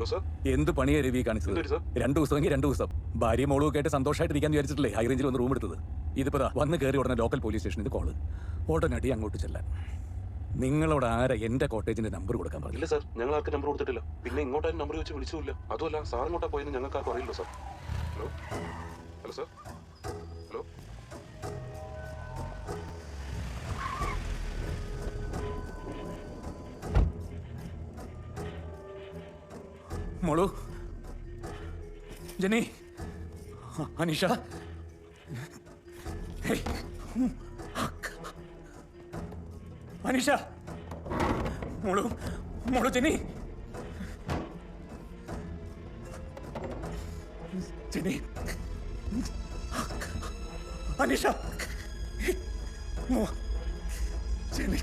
Hello sir. എന്ത് പണിയാ രവി കാണിച്ചത്? 2 ദിവസമെങ്കിൽ 2 ദിവസം ഭാര്യ മോളും ഒക്കെ ആയിട്ട് സന്തോഷമായിട്ടിരിക്കാൻ വിചാരിച്ചിട്ടില്ലേ ഹൈ റേഞ്ചിൽ ഒന്ന് റൂം എടുത്തത്. ഇതിപ്പോ വന്ന് കയറി ഉടനെ ലോക്കൽ പോലീസ് സ്റ്റേഷനിൽ കോള്, ഉടനടി അങ്ങോട്ട് ചെല്ലാൻ. നിങ്ങളോട് ആരാ എന്റെ കോട്ടേജിന്റെ നമ്പർ കൊടുക്കാൻ പറഞ്ഞു? ഇല്ല സാർ, ഞങ്ങൾ ആർക്ക് നമ്പർ കൊടുത്തിട്ടില്ല. പിന്നെ ഇങ്ങോട്ടാരും നമ്പർ വെച്ച് വിളിച്ചില്ല. അതുമല്ല സാർ ഇങ്ങോട്ടാ പോയെന്ന് ഞങ്ങൾക്ക് ആർക്കും അറിയില്ലോ sir. Hello hello sir. Hello മോളു, ജെന്നി, അനീഷ, അനീഷ, മോളു, മോളു, ജെന്നി, ജെന്നി, അനീഷ, ജെന്നി.